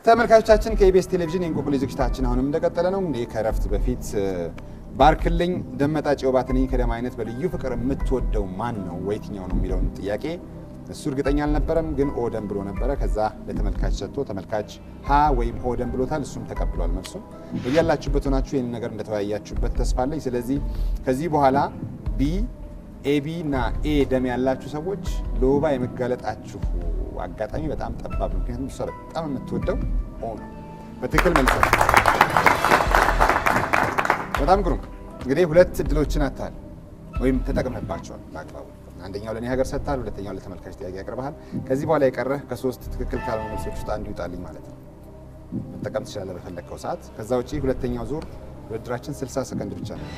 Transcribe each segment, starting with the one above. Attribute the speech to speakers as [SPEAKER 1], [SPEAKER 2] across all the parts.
[SPEAKER 1] ተመልካቾቻችን ከኢቢኤስ ቴሌቪዥን የእንቆቅልሽ ዝግጅታችን አሁንም እንደቀጠለ ነው። እንዴ ከረፍት በፊት ባርክልኝ ደመጣጭ ወባትኝ ከደም አይነት በልዩ ፍቅር የምትወደው ማን ነው ወይትኛው ነው የሚለውን ጥያቄ እሱ እርግጠኛ አልነበረም፣ ግን ኦደም ብሎ ነበረ። ከዛ ለተመልካች ሰጥቶ ተመልካች ሀ ወይም ኦደም ብሎታል፣ እሱም ተቀብሏል መልሱን። በያላችሁበት ሆናችሁ ይህን ነገር እንደተወያያችሁበት ተስፋ አለኝ። ስለዚህ ከዚህ በኋላ ቢ ኤቢ እና ኤ ደም ያላችሁ ሰዎች ለወባ የመጋለጣችሁ አጋጣሚ በጣም ጠባብ ነው። ምክንያቱም እሷ በጣም የምትወደው ኦ ነው። በትክክል መልሰው በጣም ግሩም። እንግዲህ ሁለት እድሎችን አታል ወይም ተጠቅመባቸዋል በአግባቡ። አንደኛው ለኔ ሀገር ሰጥታል፣ ሁለተኛው ለተመልካች ጥያቄ ያቀርባል። ከዚህ በኋላ የቀረህ ከሶስት ትክክል ካልሆኑ መልሶች ውስጥ አንዱ ይውጣልኝ ማለት ነው። መጠቀም ትችላለህ በፈለግከው ሰዓት። ከዛ ውጪ ሁለተኛው ዙር ውድድራችን 60 ሰከንድ ብቻ ነው።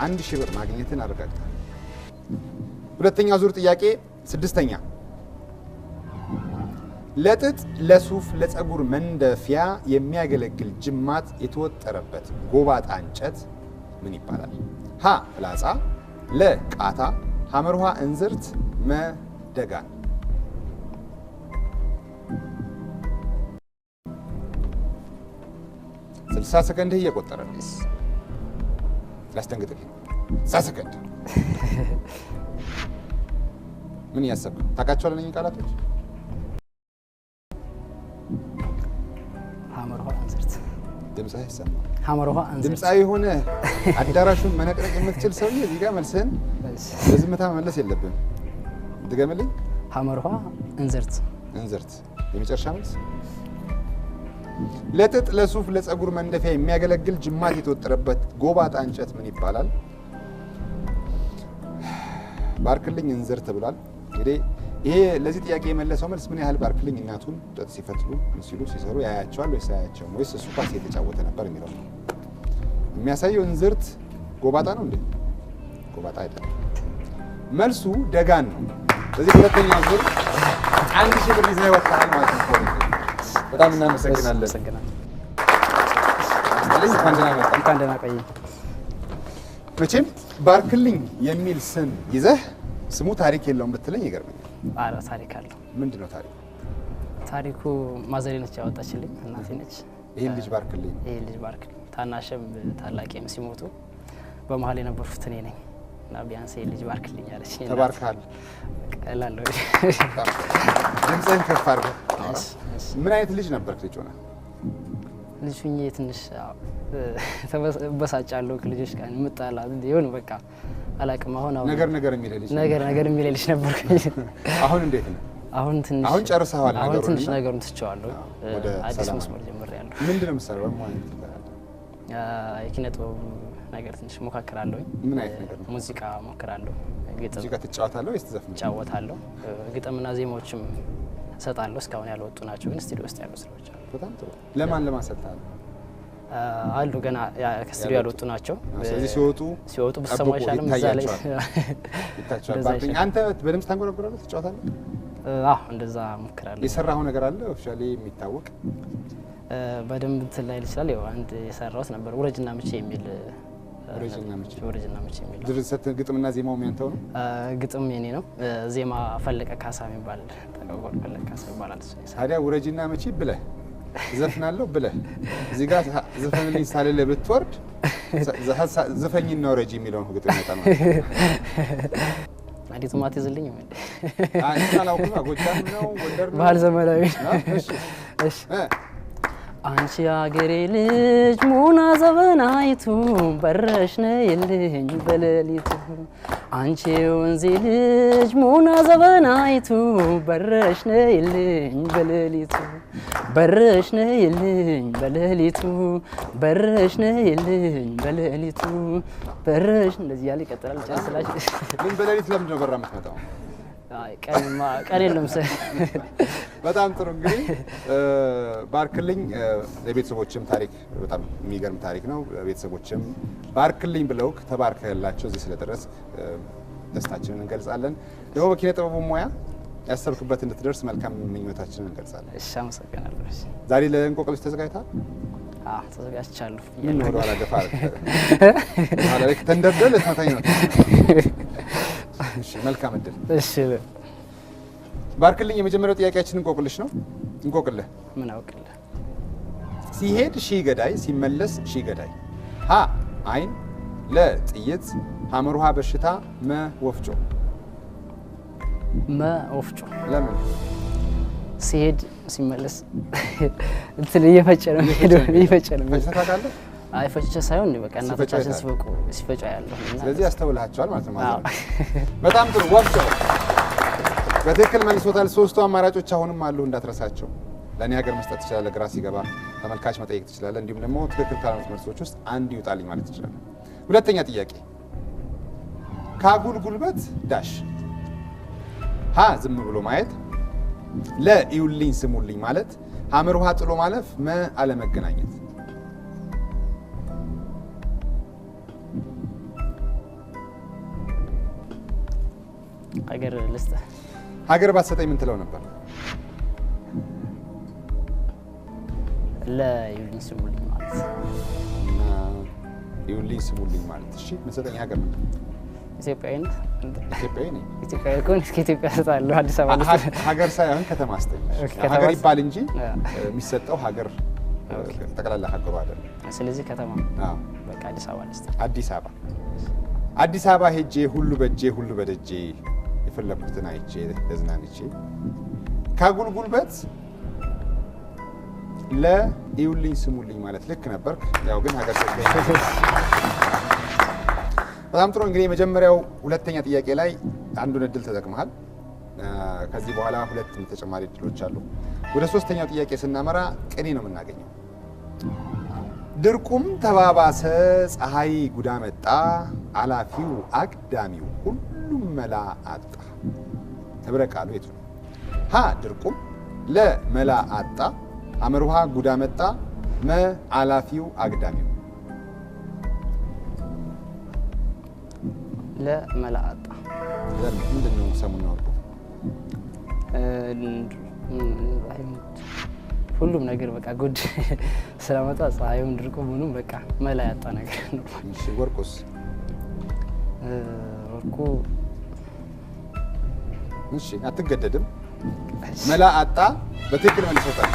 [SPEAKER 1] 1000 ብር ማግኘትን አረጋግጣል። ሁለተኛው ዙር ጥያቄ ስድስተኛ ለጥጥ ለሱፍ ለፀጉር መንደፊያ የሚያገለግል ጅማት የተወጠረበት ጎባጣ እንጨት ምን ይባላል? ሀ ፍላጻ፣ ለ ቃታ፣ ሐመርሃ እንዝርት፣ መ ደጋን። ስልሳ ሰከንድ እየቆጠረ ነው። ላስደንግጥልኝ። 60 ሰከንድ ምን እያሰብክ ነው? ታውቃቸዋለህ እነኝህ ቃላቶች? ድምጽህ ይሰማል። ሐመርሃ እንዝርት ድምጻዊ ሆነ አዳራሹን መነቅረቅ የምትችል ሰውዬ እዚህ ጋር መልስህን በዝምታ መመለስ የለብህም። ድገምልኝ። ሐመርሃ እንዝርት። እንዝርት የመጨረሻ መልስ። ለጥጥ ለሱፍ ለፀጉር መንደፊያ የሚያገለግል ጅማት የተወጠረበት ጎባጣ እንጨት ምን ይባላል? ባርክልኝ እንዝርት ብሏል። እንግዲህ ይሄ ለዚህ ጥያቄ የመለሰው መልስ ምን ያህል ባርክልኝ እናቱን ጥጥ ሲፈትሉ ሲሉ ሲሰሩ ያያቸዋል ወይስ አያቸውም ወይስ እሱ ኳስ እየተጫወተ ነበር የሚለው ነው የሚያሳየው። እንዝርት ጎባጣ ነው እንዴ? ጎባጣ አይደለም። መልሱ ደጋን ነው። ስለዚህ ሁለተኛው ዙር 1000 ብር ይዘህ ወጣሃል ማለት ነው። በጣም እናመሰግናለን። እንኳን ደህና ቆይ። መቼም ባርክልኝ የሚል ስም ይዘህ ስሙ ታሪክ የለውም ብትለኝ ይገርመኛል።
[SPEAKER 2] አረ ታሪክ አለው።
[SPEAKER 1] ምንድነው ታሪኩ?
[SPEAKER 2] ታሪኩ ማዘሬ ነች ያወጣችልኝ፣ እናቴ ነች።
[SPEAKER 1] ይሄን ልጅ ባርክልኝ፣
[SPEAKER 2] ይሄን ልጅ ባርክልኝ። ታናሽም ታላቄም ሲሞቱ በመሀል የነበርኩት እኔ ነኝ እና ቢያንስ ይሄን ልጅ ባርክልኝ አለች።
[SPEAKER 1] ተባርካል።
[SPEAKER 2] ቀላለሁ።
[SPEAKER 1] ድምፅህን ከፍ አድርገህ። ምን አይነት ልጅ ነበርክ? ልጅ ሆነ
[SPEAKER 2] ልጅ ሁኜ ትንሽ ተበሳጫለሁ ከልጆች ጋር የምጣላ ይሁን በቃ አላቅም። አሁን
[SPEAKER 1] ነገር የሚል ልጅ
[SPEAKER 2] ነገር የሚል ልጅ ነበርኩኝ።
[SPEAKER 1] አሁን እንዴት ነው?
[SPEAKER 2] አሁን
[SPEAKER 1] ጨርሰዋል?
[SPEAKER 2] አሁን ትንሽ ነገሩን ትቼዋለሁ። አዲስ መስመር ጀምሬያለሁ።
[SPEAKER 1] ምንድን ነው የምትሰራው?
[SPEAKER 2] የኪነ ጥበብ ነገር ትንሽ ሞካክራለሁ።
[SPEAKER 1] ምን አይነት ነገር ነው?
[SPEAKER 2] ሙዚቃ ሞክራለሁ።
[SPEAKER 1] ሙዚቃ ትጫወታለህ ወይስ ትዘፍናለህ?
[SPEAKER 2] እጫወታለሁ። ግጥምና ዜማዎችም እሰጣለሁ። እስካሁን ያልወጡ ናቸው ግን ስቱዲዮ ውስጥ ያሉ ስራዎች አሉ።
[SPEAKER 1] በጣም ጥሩ። ለማን ሰጥተሃል?
[SPEAKER 2] አሉ ገና ከስቱዲዮ ያልወጡ ናቸው።
[SPEAKER 1] ስለዚህ ሲወጡ
[SPEAKER 2] ብትሰሙ አይሻልም? እዛ ላይ
[SPEAKER 1] ይታያቸዋል። አንተ በደምብ ታንጎራጉራለህ? ትጫወታለህ?
[SPEAKER 2] አዎ እንደዛ ሞክራለሁ።
[SPEAKER 1] የሰራኸው ነገር አለ ኦፊሻሊ የሚታወቅ?
[SPEAKER 2] በደንብ እንትን ላይ ይችላል። ያው አንድ የሰራሁት ነበር ወረጅና ምቼ የሚል ወረጅና ምቼ የሚል
[SPEAKER 1] ድርሰት ግጥምና ዜማው ያንተው ነው?
[SPEAKER 2] ግጥም የኔ ነው። ዜማ ፈለቀ ካሳ የሚባል ተቀበል ፈለቀ ካሳ ይባላል።
[SPEAKER 1] ታዲያ ወረጅና ምቼ ብለህ ዘፍናለሁ ብለህ እዚህ ጋር ዘፈንልኝ ሳልልህ ብትወርድ ዘፈኝና ወረጂ የሚለውን ግጥም ይመጣል ማለት ነው።
[SPEAKER 2] አዲቱ ማትይዝልኝ ምን
[SPEAKER 1] አላውቅም። ጎጃም ነው ጎንደር ነው
[SPEAKER 2] ባህል ዘመናዊ። እሺ አንቺ አገሬ ልጅ ሙና ዘበናይቱ በረሽ ነይልኝ በሌሊቱ። አንቺ ወንዜ ልጅ ሙና ዘበናይቱ በረሽ ነይልኝ በሌሊቱ። በረሽ ነይልኝ በሌሊቱ በረሽ ነይልኝ በሌሊቱ በረሽ። እንደዚህ ያለ ይቀጥላል። ጨርስላችሁ
[SPEAKER 1] ምን በሌሊት ለምንድን ነው በራ የምትመጣው?
[SPEAKER 2] ቀን የለም።
[SPEAKER 1] በጣም ጥሩ። እንግዲህ ባርክልኝ ለቤተሰቦችም ታሪክ በጣም የሚገርም ታሪክ ነው። ቤተሰቦችም ባርክልኝ ብለውክ ተባርከህላቸው እዚህ ስለደረስክ ደስታችንን እንገልጻለን። ደግሞ በኪነ ጥበቡ ሙያ ያሰብክበት እንድትደርስ መልካም ምኞታችንን እንገልጻለን።
[SPEAKER 2] እሺ፣ አመሰግናለሁ።
[SPEAKER 1] ዛሬ ለእንቆቅልሽ ተዘጋጅተሃል?
[SPEAKER 2] አዎ ተዘጋጅቻለሁ።
[SPEAKER 1] ምን ወደ ኋላ ገፋ አለ ተንደርደል ተመታኝ ነው። እሺ መልካም እድል።
[SPEAKER 2] እሺ
[SPEAKER 1] ባርክልኝ የመጀመሪያው ጥያቄያችን እንቆቅልሽ ነው። እንቆቅልህ
[SPEAKER 2] ምን አውቅልህ
[SPEAKER 1] ሲሄድ ሺህ ገዳይ ሲመለስ ሺህ ገዳይ ሀ አይን ለ ጥይት ሐመሩሃ በሽታ መ ወፍጮ
[SPEAKER 2] ወፍጮ
[SPEAKER 1] ለምን
[SPEAKER 2] ሲሄድ ሲመለስ እንትን እየፈጨ ነው
[SPEAKER 1] ፈጭተህ ታውቃለህ?
[SPEAKER 2] አይ ፈጭቼ ሳይሆን በቃ እናቶቻችን ሲፈጩ ያለው
[SPEAKER 1] ስለዚህ ያስተውልሃቸዋል ማለት ነው። በጣም ጥሩ ወፍጮ በትክክል መልሶታል። ሶስቱ አማራጮች አሁንም አሉ እንዳትረሳቸው። ለእኔ ሀገር መስጠት ትችላለህ፣ ግራ ሲገባ ተመልካች መጠየቅ ትችላለህ። እንዲሁም ደግሞ ትክክል ካልሆኑት መልሶች ውስጥ አንድ ይውጣልኝ ማለት ትችላለህ። ሁለተኛ ጥያቄ ከአጉል ጉልበት ዳሽ ሀ ዝም ብሎ ማየት ለ እዩልኝ ስሙልኝ ማለት ሐመር ውሃ ጥሎ ማለፍ መ አለመገናኘት
[SPEAKER 2] ሀገር ልስጥህ
[SPEAKER 1] ሀገር ባትሰጠኝ ምን ትለው ነበር?
[SPEAKER 2] ለዩልኝ ስሙልኝ ማለት
[SPEAKER 1] እና ዩልኝ ስሙልኝ ማለት እሺ መሰጠኝ ሀገር ነው
[SPEAKER 2] ኢትዮጵያዊነት
[SPEAKER 1] ኢትዮጵያዊ ነኝ
[SPEAKER 2] ኢትዮጵያዊ ከሆነ እስከ ኢትዮጵያ ሰጣለሁ አዲስ አበባ
[SPEAKER 1] ሀገር ሳይሆን ከተማ አስተኝ ሀገር ይባል እንጂ የሚሰጠው ሀገር ጠቅላላ ሀገሩ አይደለም።
[SPEAKER 2] ስለዚህ ከተማ በቃ አዲስ አበባ ልስጥ
[SPEAKER 1] አዲስ አበባ ሄጄ ሁሉ በጄ ሁሉ በደጄ የፈለኩትን አይቼ ተዝናንቼ ከአጉል ጉልበት ለእዩልኝ ስሙልኝ ማለት ልክ ነበር። ያው ግን ሀገር ሰጠኝ። በጣም ጥሩ። እንግዲህ የመጀመሪያው ሁለተኛ ጥያቄ ላይ አንዱን እድል ተጠቅመሃል። ከዚህ በኋላ ሁለት ተጨማሪ እድሎች አሉ። ወደ ሶስተኛው ጥያቄ ስናመራ ቅኔ ነው የምናገኘው። ድርቁም ተባባሰ ፀሐይ ጉዳ መጣ አላፊው አግዳሚው ሁሉም መላ አጣ። ህብረ ቃሉ የቱ ነው? ሀ ድርቁም ለ መላ አጣ ሐመር ውሃ ጉዳ መጣ መ አላፊው አግዳሚው
[SPEAKER 2] ለመላ አጣ።
[SPEAKER 1] ምንድን ነው ሰሙን ወርቁ?
[SPEAKER 2] ሁሉም ነገር በቃ ጉድ ስለመጣ ፀሐዩም ድርቁ ምኑም በቃ መላ ያጣ ነገር ነው።
[SPEAKER 1] እሺ ወርቁስ?
[SPEAKER 2] ወርቁ
[SPEAKER 1] እሺ አትገደድም። መላ አጣ በትክክል መልሶታል።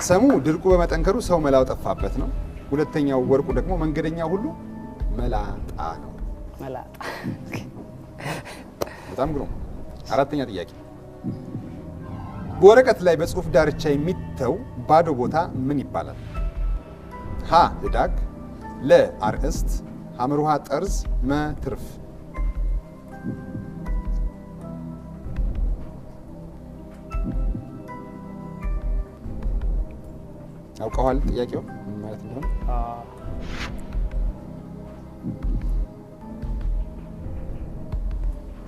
[SPEAKER 1] ሰሙ ድርቁ በመጠንከሩ ሰው መላው ጠፋበት ነው። ሁለተኛው ወርቁ ደግሞ መንገደኛ ሁሉ መላጣ ነው።
[SPEAKER 2] መላጣ
[SPEAKER 1] በጣም ግሩም። አራተኛ ጥያቄ በወረቀት ላይ በጽሁፍ ዳርቻ የሚተው ባዶ ቦታ ምን ይባላል? ሀ ህዳግ ለ አርእስት ሐመር ውሃ ጠርዝ መ ትርፍ አውቀዋል ጥያቄው ምን ማለት እንደሆነ?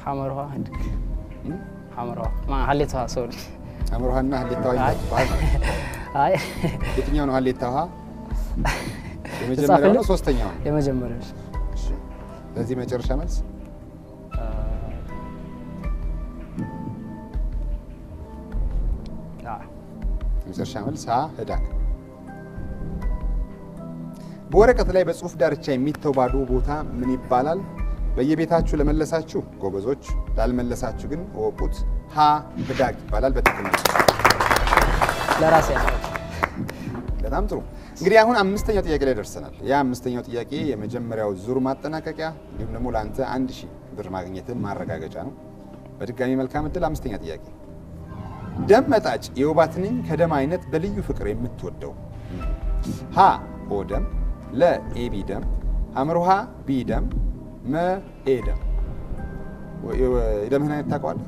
[SPEAKER 2] ሐመር ውሃ ህድግ ሐመር ውሃ ሀሌታ ውሃ ሶሪ
[SPEAKER 1] ሐመር ውሃና ሀሌታ ውሃ ይባላል። አይ የትኛው ነው ሀሌታ ውሃ? የመጀመሪያው ነው ሶስተኛው ነው?
[SPEAKER 2] የመጀመሪያው።
[SPEAKER 1] እሺ ለዚህ መጨረሻ መልስ መጨረሻ መልስ ሀ ህዳግ። በወረቀት ላይ በጽሁፍ ዳርቻ የሚተው ባዶ ቦታ ምን ይባላል? በየቤታችሁ ለመለሳችሁ ጎበዞች፣ ላልመለሳችሁ ግን እወቁት ሀ ህዳግ ይባላል። በትክክል
[SPEAKER 2] ለራሴ ያለው።
[SPEAKER 1] በጣም ጥሩ። እንግዲህ አሁን አምስተኛው ጥያቄ ላይ ደርሰናል። ያ አምስተኛው ጥያቄ የመጀመሪያው ዙር ማጠናቀቂያ እንዲሁም ደግሞ ለአንተ 1000 ብር ማግኘትን ማረጋገጫ ነው። በድጋሚ መልካም እድል። አምስተኛ ጥያቄ ደም መጣጭ የወባ ትንኝ ከደም አይነት በልዩ ፍቅር የምትወደው ሀ ኦ ደም ለ ኤ ቢ ደም ሐመር ውሃ ቢ ደም መ ኤ ደም። የደምህን አይነት ታውቀዋለህ?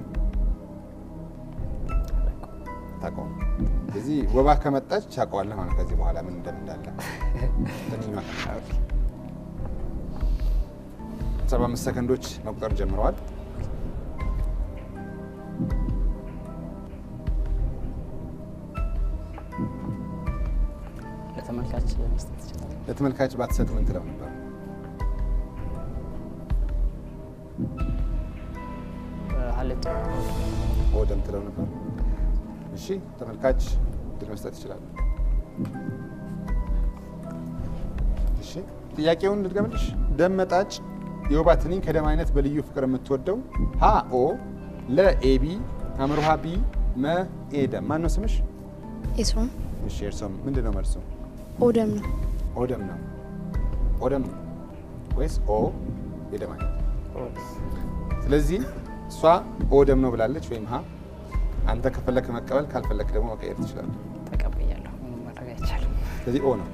[SPEAKER 1] ታውቀዋለህ። ስለዚህ ወባ ከመጣች ታውቀዋለህ ማለት ከዚህ በኋላ ምን ደም እንዳለ ትንኛ 75 ሰከንዶች መቁጠር ጀምረዋል።
[SPEAKER 2] ለተመልካች መስጠት ይችላል።
[SPEAKER 1] ለተመልካች ባትሰጥ ምን ትለው ነበር?
[SPEAKER 2] ሀሌታ
[SPEAKER 1] ወደም ትለው ነበር። እሺ ተመልካች ድል መስጠት ይችላል። እሺ ጥያቄውን ልድገምልሽ። ደም መጣጭ የወባ ትንኝ ከደም አይነት በልዩ ፍቅር የምትወደው ሀ ኦ ለ ኤ ቢ ሐመር ውሃ ቢ መኤደም። ማን ነው ስምሽ?
[SPEAKER 3] ኤሶም።
[SPEAKER 1] እሺ ኤርሶም፣ ምንድን ነው መልሱ?
[SPEAKER 3] ኦደም ነው።
[SPEAKER 1] ኦደም ነው። ኦደም ወይስ ኦ የደም አይነት? ስለዚህ እሷ ኦደም ነው ብላለች ወይም ሀ። አንተ ከፈለክ መቀበል ካልፈለክ ደግሞ መቀየር ትችላለህ።
[SPEAKER 2] ተቀበያለሁ። ምንም ማድረግ አይቻልም።
[SPEAKER 1] ስለዚህ ኦ ነው።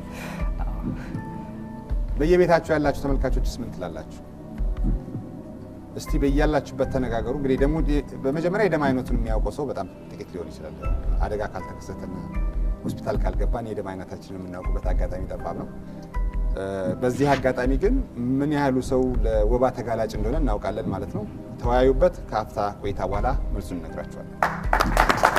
[SPEAKER 1] በየቤታችሁ ያላችሁ ተመልካቾችስ ምን ትላላችሁ? እስቲ በያላችሁበት ተነጋገሩ። እንግዲህ ደግሞ በመጀመሪያ የደም አይነቱን የሚያውቀው ሰው በጣም ጥቂት ሊሆን ይችላል። አደጋ ካልተከሰተና ሆስፒታል ካልገባን የደም አይነታችንን የምናውቅበት አጋጣሚ ጠባብ ነው። በዚህ አጋጣሚ ግን ምን ያህሉ ሰው ለወባ ተጋላጭ እንደሆነ እናውቃለን ማለት ነው። ተወያዩበት። ከአፍታ ቆይታ በኋላ መልሱን እነግራችኋለን።